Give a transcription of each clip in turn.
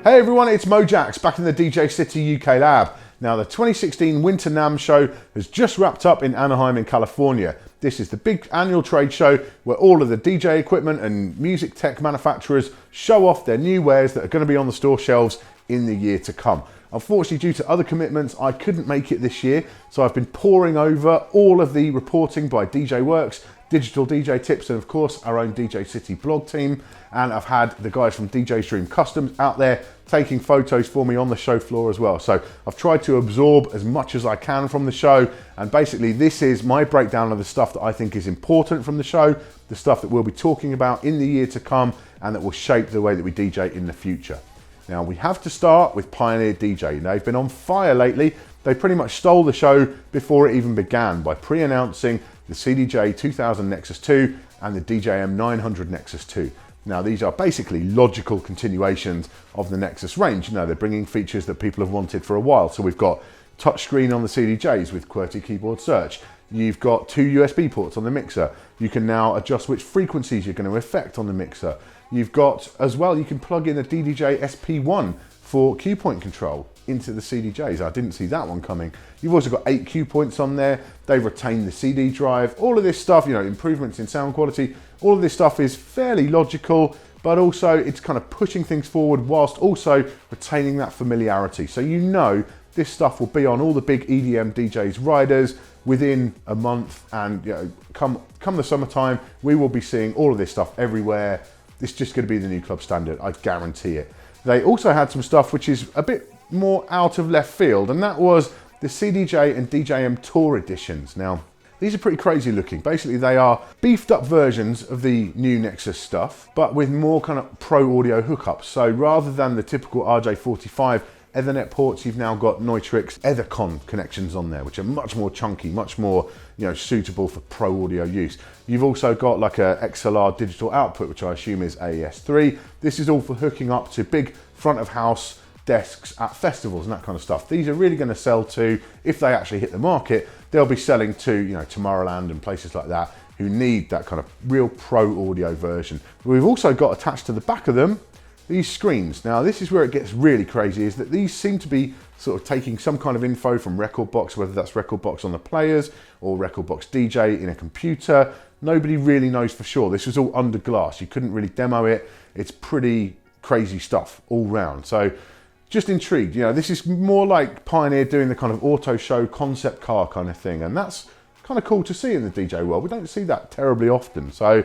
Hey everyone, it's Mojax back in the DJ City UK lab. Now the 2016 Winter NAMM show has just wrapped up in Anaheim in California. This is the big annual trade show where all of the DJ equipment and music tech manufacturers show off their new wares that are going to be on the store shelves in the year to come. Unfortunately, due to other commitments, I couldn't make it this year, so I've been poring over all of the reporting by DJ Works, Digital DJ Tips, and of course our own DJ City blog team. And I've had the guys from DJ's Dream Customs out there taking photos for me on the show floor as well. So I've tried to absorb as much as I can from the show. And basically this is my breakdown of the stuff that I think is important from the show, the stuff that we'll be talking about in the year to come and that will shape the way that we DJ in the future. Now we have to start with Pioneer DJ. They've been on fire lately. They pretty much stole the show before it even began by pre-announcing the CDJ 2000 Nexus 2 and the DJM 900 Nexus 2. Now these are basically logical continuations of the Nexus range. You know, they're bringing features that people have wanted for a while. So we've got touchscreen on the CDJs with QWERTY keyboard search. You've got 2 USB ports on the mixer. You can now adjust which frequencies you're going to affect on the mixer. You've got, as well, you can plug in a DDJ SP1 for cue point control into the CDJs. I didn't see that one coming. You've also got 8 cue points on there. They've retained the CD drive. All of this stuff, you know, improvements in sound quality, all of this stuff is fairly logical, but also it's kind of pushing things forward whilst also retaining that familiarity. So you know this stuff will be on all the big EDM DJs riders within a month, and you know, come the summertime, we will be seeing all of this stuff everywhere. It's just going to be the new club standard, I guarantee it. They also had some stuff which is a bit more out of left field, and that was the CDJ and DJ Em Tour editions. Now, these are pretty crazy looking. Basically, they are beefed up versions of the new Nexus stuff, but with more kind of pro audio hookups. So rather than the typical RJ45 Ethernet ports, you've now got Neutrik Ethercon connections on there, which are much more chunky, much more, you know, suitable for pro audio use. You've also got like a XLR digital output, which I assume is AES3. This is all for hooking up to big front of house desks at festivals and that kind of stuff. These are really going to sell to, if they actually hit the market, they'll be selling to, you know, Tomorrowland and places like that who need that kind of real pro audio version. We've also got attached to the back of them these screens. Now this is where it gets really crazy, is that these seem to be sort of taking some kind of info from Rekordbox, whether that's Rekordbox on the players or Rekordbox DJ in a computer. Nobody really knows for sure. This was all under glass. You couldn't really demo it. It's pretty crazy stuff all round. So just intrigued. You know, this is more like Pioneer doing the kind of auto show concept car kind of thing. And that's kind of cool to see in the DJ world. We don't see that terribly often. So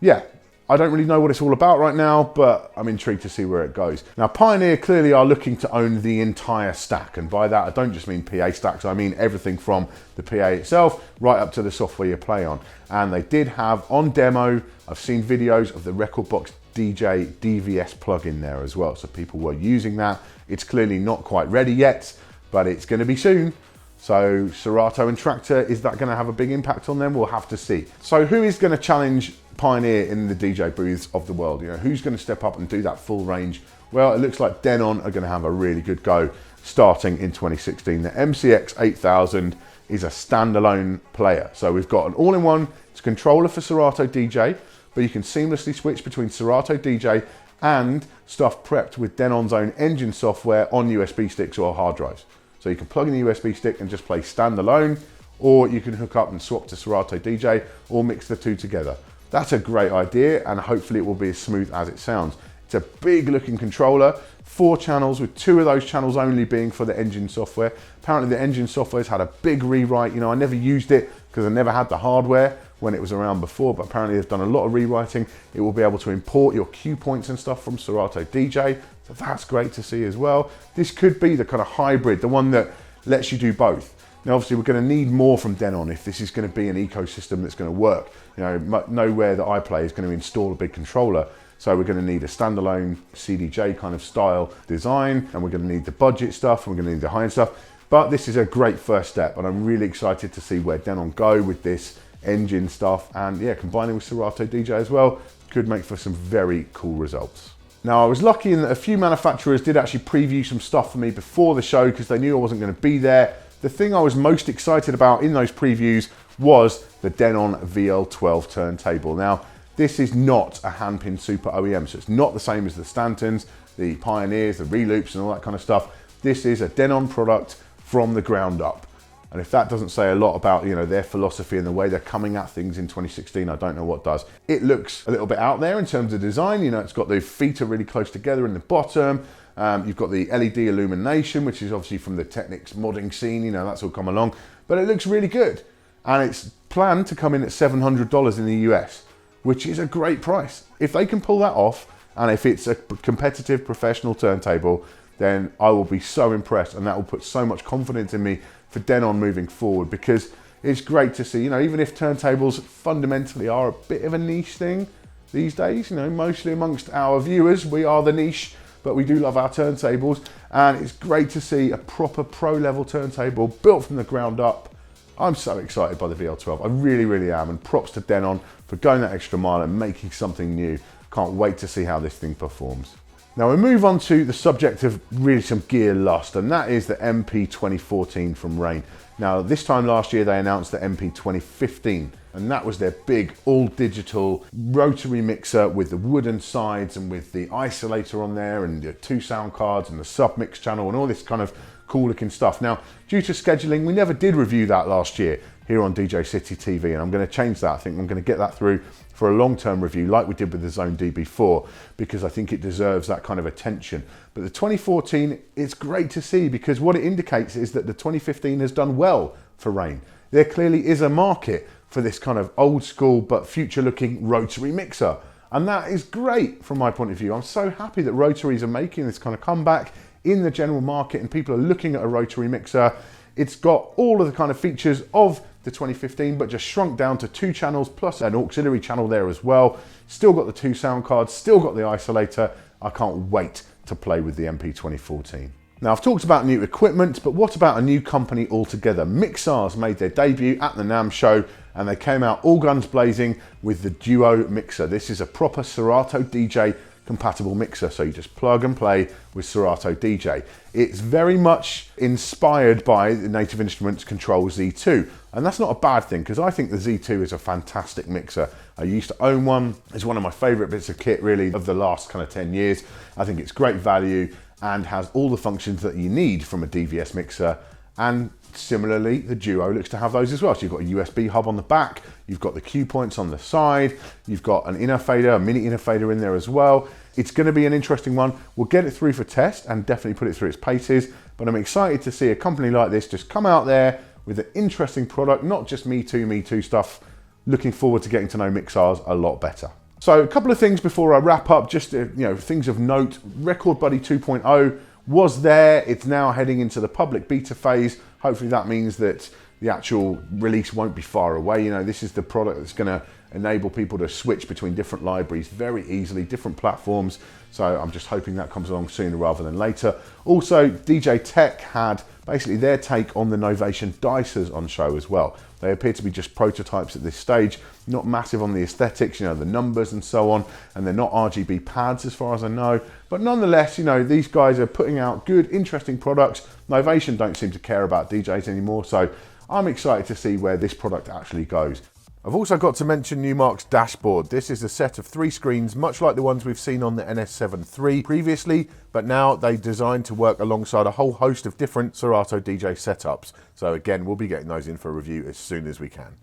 yeah, I don't really know what it's all about right now, but I'm intrigued to see where it goes. Now, Pioneer clearly are looking to own the entire stack. And by that, I don't just mean PA stacks. I mean everything from the PA itself right up to the software you play on. And they did have on demo, I've seen videos of the Rekordbox DJ DVS plugin there as well. So people were using that. It's clearly not quite ready yet, but it's going to be soon. So Serato and Traktor, is that going to have a big impact on them? We'll have to see. So who is going to challenge Pioneer in the DJ booths of the world? You know, who's going to step up and do that full range? Well, it looks like Denon are going to have a really good go starting in 2016. The MCX8000 is a standalone player. So we've got an all-in-one, it's a controller for Serato DJ, but you can seamlessly switch between Serato DJ and stuff prepped with Denon's own engine software on USB sticks or hard drives. So you can plug in the USB stick and just play standalone, or you can hook up and swap to Serato DJ or mix the two together. That's a great idea, and hopefully it will be as smooth as it sounds. It's a big looking controller, 4 channels, with 2 of those channels only being for the engine software. Apparently the engine software's had a big rewrite. You know, I never used it because I never had the hardware when it was around before, but apparently they've done a lot of rewriting. It will be able to import your cue points and stuff from Serato DJ, so that's great to see as well. This could be the kind of hybrid, the one that lets you do both. Now, obviously, we're going to need more from Denon if this is going to be an ecosystem that's going to work. You know, nowhere that I play is going to install a big controller. So we're going to need a standalone CDJ kind of style design, and we're going to need the budget stuff, and we're going to need the high-end stuff. But this is a great first step, and I'm really excited to see where Denon go with this engine stuff. And yeah, combining with Serato DJ as well could make for some very cool results. Now, I was lucky in that a few manufacturers did actually preview some stuff for me before the show because they knew I wasn't going to be there. The thing I was most excited about in those previews was the Denon VL12 turntable. Now, This is not a handpin super OEM, so it's not the same as the Stantons, the Pioneers, the Reloops and all that kind of stuff. This is a Denon product from the ground up. And if that doesn't say a lot about, you know, their philosophy and the way they're coming at things in 2016, I don't know what does. It looks a little bit out there in terms of design. You know, it's got the feet are really close together in the bottom. You've got the LED illumination, which is obviously from the Technics modding scene. You know, that's all come along, but it looks really good. And it's planned to come in at $700 in the US, which is a great price. If they can pull that off, and if it's a competitive professional turntable, then I will be so impressed, and that will put so much confidence in me for Denon moving forward, because it's great to see, you know, even if turntables fundamentally are a bit of a niche thing these days, you know, mostly amongst our viewers, we are the niche, but we do love our turntables, and it's great to see a proper pro level turntable built from the ground up. I'm so excited by the VL12, I really, really am, and props to Denon for going that extra mile and making something new. Can't wait to see how this thing performs. Now we move on to the subject of really some gear lust, and that is the MP 2014 from Rane. Now this time last year they announced the MP 2015, and that was their big all digital rotary mixer with the wooden sides and with the isolator on there and the 2 sound cards and the sub mix channel and all this kind of cool looking stuff. Now due to scheduling we never did review that last year here on DJcityTV, and I'm going to change that. I think I'm going to get that through for a long-term review like we did with the Zone DB4, because I think it deserves that kind of attention. But the 2014, it's great to see, because what it indicates is that the 2015 has done well for Rane. There clearly is a market for this kind of old school but future-looking rotary mixer, and that is great from my point of view. I'm so happy that rotaries are making this kind of comeback in the general market and people are looking at a rotary mixer. It's got all of the kind of features of the 2015, but just shrunk down to 2 channels plus an auxiliary channel there as well. Still got the 2 sound cards, still got the isolator. I can't wait to play with the MP 2014. Now I've talked about new equipment, but what about a new company altogether? Mixars made their debut at the NAMM show, and they came out all guns blazing with the Duo mixer. This is a proper Serato DJ compatible mixer, so you just plug and play with Serato DJ. It's very much inspired by the Native Instruments Control Z2, and that's not a bad thing, because I think the Z2 is a fantastic mixer. I used to own one. It's one of my favorite bits of kit really of the last kind of 10 years. I think it's great value and has all the functions that you need from a DVS mixer, and similarly the Duo looks to have those as well. So you've got a USB hub on the back, you've got the cue points on the side, you've got an inner fader, a mini inner fader in there as well. It's going to be an interesting one. We'll get it through for test and definitely put it through its paces, but I'm excited to see a company like this just come out there with an interesting product, not just me too stuff. Looking forward to getting to know Mixars a lot better. So a couple of things before I wrap up, just things of note. Record Buddy 2.0 was there. It's now heading into the public beta phase. Hopefully that means that the actual release won't be far away. You know, this is the product that's going to enable people to switch between different libraries very easily, different platforms. So I'm just hoping that comes along sooner rather than later. Also, DJ Tech had basically their take on the Novation Dicers on show as well. They appear to be just prototypes at this stage, not massive on the aesthetics, you know, the numbers and so on, and they're not RGB pads as far as I know. But nonetheless, you know, these guys are putting out good, interesting products. Novation don't seem to care about DJs anymore, so I'm excited to see where this product actually goes. I've also got to mention Newmark's dashboard. This is a set of 3 screens, much like the ones we've seen on the NS7 III previously, but now they designed to work alongside a whole host of different Serato DJ setups. So again, we'll be getting those in for a review as soon as we can.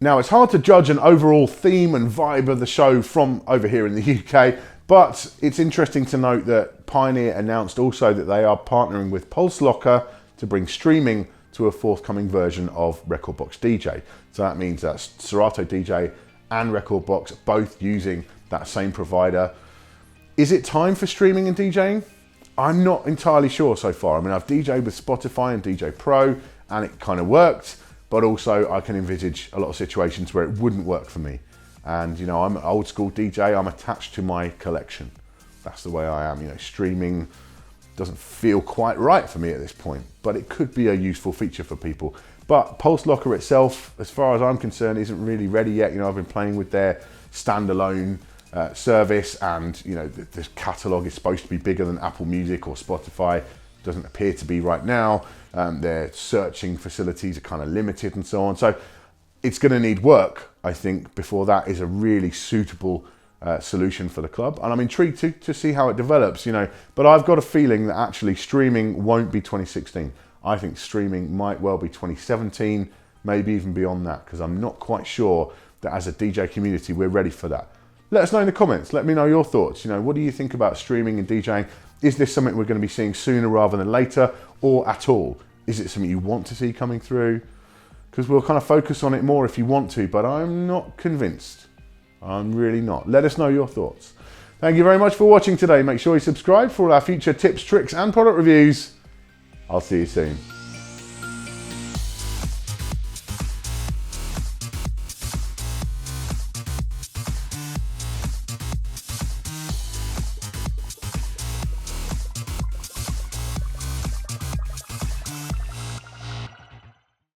Now, it's hard to judge an overall theme and vibe of the show from over here in the UK, but it's interesting to note that Pioneer announced also that they are partnering with Pulse Locker to bring streaming to a forthcoming version of Rekordbox DJ. So that means that Serato DJ and Rekordbox both using that same provider. Is it time for streaming and DJing? I'm not entirely sure so far. I mean, I've DJed with Spotify and DJ Pro and it kind of worked, but also I can envisage a lot of situations where it wouldn't work for me. And you know, I'm an old school DJ, I'm attached to my collection. That's the way I am. You know, streaming doesn't feel quite right for me at this point, but it could be a useful feature for people. But Pulse Locker itself, as far as I'm concerned, isn't really ready yet. You know, I've been playing with their standalone service, and you know, the catalog is supposed to be bigger than Apple Music or Spotify. Doesn't appear to be right now. Their searching facilities are kind of limited and so on. So it's going to need work I think before that is a really suitable solution for the club, and I'm intrigued to see how it develops, you know. But I've got a feeling that actually streaming won't be 2016. I think streaming might well be 2017, maybe even beyond that, because I'm not quite sure that as a DJ community we're ready for that. Let us know in the comments. Let me know your thoughts. You know, what do you think about streaming and DJing? Is this something we're going to be seeing sooner rather than later, or at all? Is it something you want to see coming through? Because we'll kind of focus on it more if you want to, but I'm not convinced. I'm really not. Let us know your thoughts. Thank you very much for watching today. Make sure you subscribe for all our future tips, tricks, and product reviews. I'll see you soon.